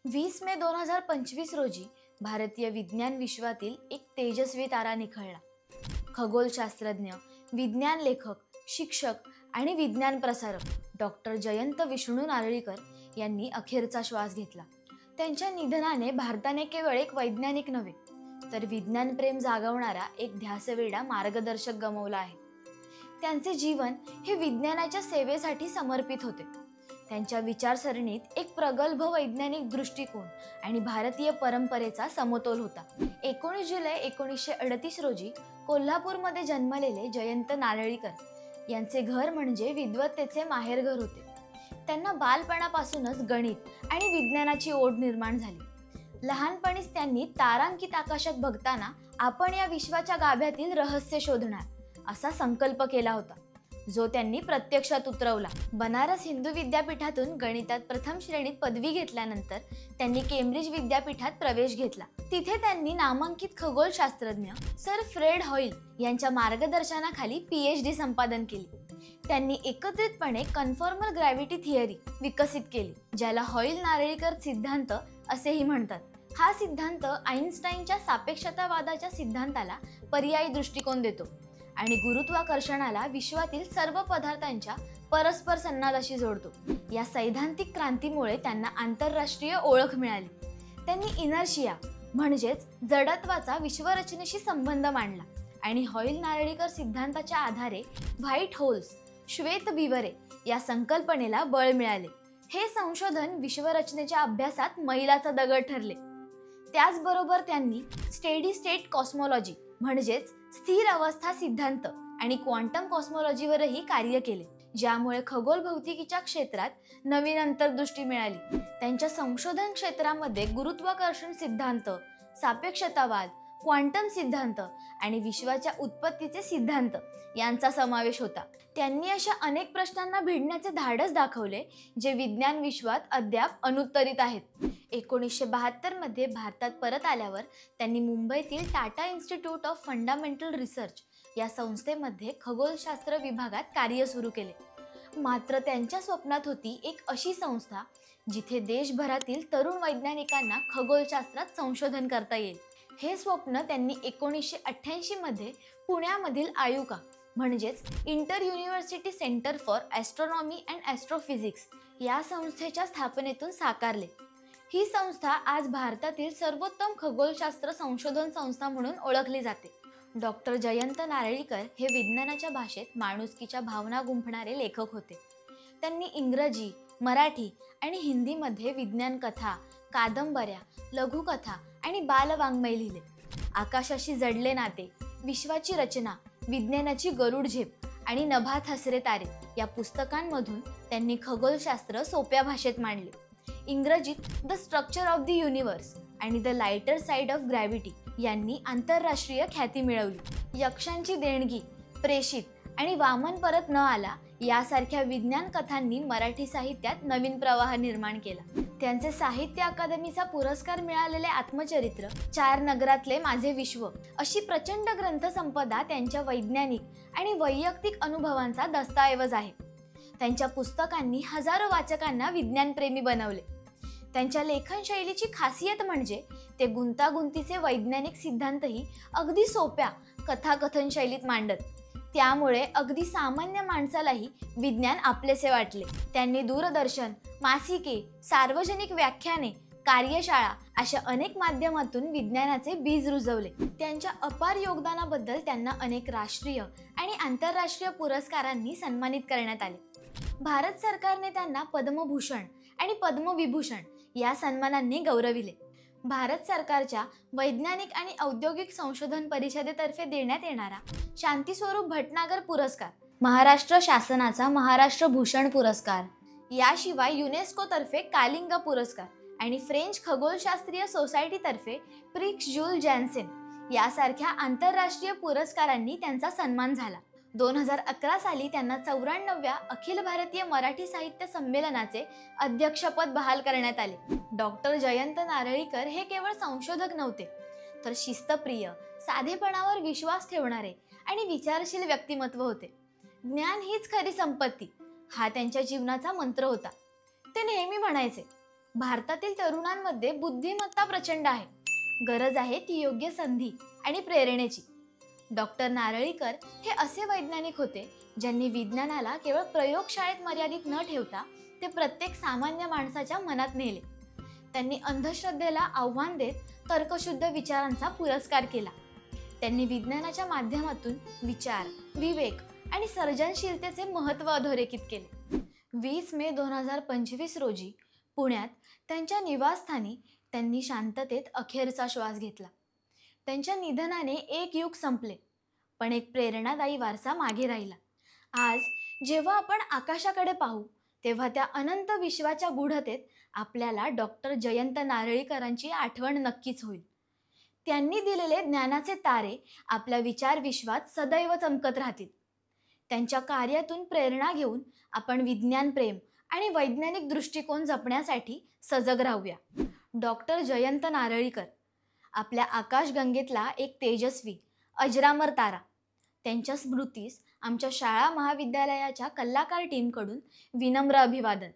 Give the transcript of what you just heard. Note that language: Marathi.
20 मे 2025 रोजी भारतीय विज्ञान विश्वातील एक तेजस्वी तारा निखळला. खगोलशास्त्रज्ञ, विज्ञान लेखक, शिक्षक आणि विज्ञान प्रसारक डॉक्टर जयंत विष्णू नारळीकर यांनी अखेरचा श्वास घेतला. त्यांच्या निधनाने भारताने केवळ एक वैज्ञानिक नव्हे तर विज्ञान प्रेम जागवणारा एक ध्यासवेडा मार्गदर्शक गमावला आहे. त्यांचे जीवन हे विज्ञानाच्या सेवेसाठी समर्पित होते. त्यांच्या विचारसरणीत एक प्रगल्भ वैज्ञानिक दृष्टिकोन आणि भारतीय परंपरेचा समतोल होता. 19 जुलै 1938 रोजी कोल्हापूरमध्ये जन्मलेले जयंत नारळीकर यांचे घर म्हणजे विद्वत्तेचे माहेरघर होते. त्यांना बालपणापासूनच गणित आणि विज्ञानाची ओढ निर्माण झाली. लहानपणीच त्यांनी तारांकित आकाशात बघताना आपण या विश्वाच्या गाभ्यातील रहस्य शोधणार असा संकल्प केला होता, जो त्यांनी प्रत्यक्षात उतरवला. बनारस हिंदू विद्यापीठातून गणितात प्रथम श्रेणीत पदवी घेतल्यानंतर त्यांनी केम्ब्रिज विद्यापीठात प्रवेश घेतला. तिथे त्यांनी नामांकित खगोलशास्त्रज्ञ सर फ्रेड हॉईल यांच्या मार्गदर्शनाखाली PhD संपादन केली. त्यांनी एकत्रितपणे कन्फॉर्मल ग्रॅव्हिटी थिअरी विकसित केली, ज्याला हॉईल नारळीकर सिद्धांत असेही म्हणतात. हा सिद्धांत आइन्स्टाईनच्या सापेक्षतावादाच्या सिद्धांताला पर्यायी दृष्टिकोन देतो आणि गुरुत्वाकर्षणाला विश्वातील सर्व पदार्थांच्या परस्पर संनादाशी जोडतो. या सैद्धांतिक क्रांतीमुळे त्यांना आंतरराष्ट्रीय ओळख मिळाली. त्यांनी इनर्शिया म्हणजेच जडत्वाचा विश्वरचनेशी संबंध मांडला आणि हॉईल नारळीकर सिद्धांताच्या आधारे व्हाईट होल्स, श्वेत विवरे या संकल्पनेला बळ मिळाले. हे संशोधन विश्वरचनेच्या अभ्यासात मैलाचा दगड ठरले. त्याचबरोबर त्यांनी स्टेडी स्टेट कॉस्मॉलॉजी म्हणजेच स्थिर अवस्था सिद्धांत आणि क्वांटम कॉस्मॉलॉजीवरही कार्य केले, ज्यामुळे खगोल भौतिकीच्या क्षेत्रात नवीन अंतर्दृष्टी मिळाली. त्यांच्या संशोधन क्षेत्रामध्ये गुरुत्वाकर्षण सिद्धांत, सापेक्षतावाद, क्वांटम सिद्धांत आणि विश्वाच्या उत्पत्तीचे सिद्धांत यांचा समावेश होता. त्यांनी अशा अनेक प्रश्नांना भिडण्याचे धाडस दाखवले जे विज्ञान विश्वात अद्याप अनुत्तरित आहेत. 1972 मध्ये भारतात परत आल्यावर त्यांनी मुंबईतील Tata institute of fundamental research या संस्थेमध्ये खगोलशास्त्र विभागात कार्य सुरू केले. मात्र त्यांच्या स्वप्नात होती एक अशी संस्था जिथे देशभरातील तरुण वैज्ञानिकांना खगोलशास्त्रात संशोधन करता येईल. हे स्वप्न त्यांनी 1988 मध्ये पुण्यामधील आयुका म्हणजेच inter university centre for astronomy and astrophysics या संस्थेच्या स्थापनेतून साकारले. ही संस्था आज भारतातील सर्वोत्तम खगोलशास्त्र संशोधन संस्था म्हणून ओळखली जाते. डॉक्टर जयंत नारळीकर हे विज्ञानाच्या भाषेत माणुसकीच्या भावना गुंफणारे लेखक होते. त्यांनी इंग्रजी, मराठी आणि हिंदीमध्ये विज्ञान कथा, कादंबऱ्या, लघुकथा आणि बालवाङ्मय लिहिले. आकाशाशी जडले नाते, विश्वाची रचना, विज्ञानाची गरुड झेप आणि नभात हसरे तारे या पुस्तकांमधून त्यांनी खगोलशास्त्र सोप्या भाषेत मांडले. इंग्रजीत the structure of the universe आणि the lighter side of gravity यांनी आंतरराष्ट्रीय ख्याती मिळवली. यक्षांची देणगी, प्रेषित आणि वामन परत न आला यासारख्या विज्ञान कथांनी मराठी साहित्यात नवीन प्रवाह निर्माण केला. त्यांचे साहित्य अकादमीचा पुरस्कार मिळालेले आत्मचरित्र, 4 नगरातले माझे विश्व अशी प्रचंड ग्रंथसंपदा त्यांच्या वैज्ञानिक आणि वैयक्तिक अनुभवांचा दस्तऐवज आहे. त्यांच्या पुस्तकांनी हजारो वाचकांना विज्ञानप्रेमी बनवले. त्यांच्या लेखन शैलीची खासियत म्हणजे ते गुंतागुंतीचे वैज्ञानिक सिद्धांतही अगदी सोप्या कथाकथन शैलीत मांडत. त्यामुळे अगदी सामान्य माणसालाही विज्ञान आपलेसे वाटले. त्यांनी दूरदर्शन, मासिके, सार्वजनिक व्याख्याने, कार्यशाळा अशा अनेक माध्यमातून विज्ञानाचे बीज रुजवले. त्यांच्या अपार योगदानाबद्दल त्यांना अनेक राष्ट्रीय आणि आंतरराष्ट्रीय पुरस्कारांनी सन्मानित करण्यात आले. भारत सरकारने त्यांना पद्मभूषण आणि पद्मविभूषण या सन्मानांनी गौरविले. भारत सरकारच्या वैज्ञानिक आणि औद्योगिक संशोधन परिषदेतर्फे देण्यात येणारा शांतीस्वरूप भटनागर पुरस्कार, महाराष्ट्र शासनाचा महाराष्ट्र भूषण पुरस्कार, याशिवाय युनेस्कोतर्फे कालिंग पुरस्कार आणि फ्रेंच खगोलशास्त्रीय सोसायटीतर्फे प्रिक्स ज्यूल जॅन्सेन यासारख्या आंतरराष्ट्रीय पुरस्कारांनी त्यांचा सन्मान झाला. 2011 साली त्यांना 94व्या अखिल भारतीय मराठी साहित्य संमेलनाचे अध्यक्षपद बहाल करण्यात आले. डॉक्टर जयंत नारळीकर हे केवळ संशोधक नव्हते तर शिस्तप्रिय, साधेपणावर विश्वास ठेवणारे आणि विचारशील व्यक्तिमत्व होते. ज्ञान हीच खरी संपत्ती हा त्यांच्या जीवनाचा मंत्र होता. ते नेहमी म्हणायचे, भारतातील तरुणांमध्ये बुद्धिमत्ता प्रचंड आहे. गरज आहे ती योग्य संधी आणि प्रेरणेची. डॉक्टर नारळीकर हे असे वैज्ञानिक होते ज्यांनी विज्ञानाला केवळ प्रयोगशाळेत मर्यादित न ठेवता ते प्रत्येक सामान्य माणसाच्या मनात नेले. त्यांनी अंधश्रद्धेला आव्हान देत तर्कशुद्ध विचारांचा पुरस्कार केला. त्यांनी विज्ञानाच्या माध्यमातून विचार, विवेक आणि सर्जनशीलतेचे महत्त्व अधोरेखित केले. 20 मे 2025 रोजी पुण्यात त्यांच्या निवासस्थानी त्यांनी शांततेत अखेरचा श्वास घेतला. त्यांच्या निधनाने एक युग संपले, पण एक प्रेरणादायी वारसा मागे राहिला. आज जेव्हा आपण आकाशाकडे पाहू तेव्हा त्या अनंत विश्वाच्या गूढतेत आपल्याला डॉक्टर जयंत नारळीकरांची आठवण नक्कीच होईल. त्यांनी दिलेले ज्ञानाचे तारे आपल्या विचार विश्वात सदैव चमकत राहतील. त्यांच्या कार्यातून प्रेरणा घेऊन आपण विज्ञान प्रेम आणि वैज्ञानिक दृष्टिकोन जपण्यासाठी सजग राहूया. डॉक्टर जयंत नारळीकर आपल्या आकाशगंगेतला एक तेजस्वी अजरामर तारा. त्यांच्या स्मृतीस आमच्या शाळा महाविद्यालयाच्या कलाकार टीमकडून विनम्र अभिवादन.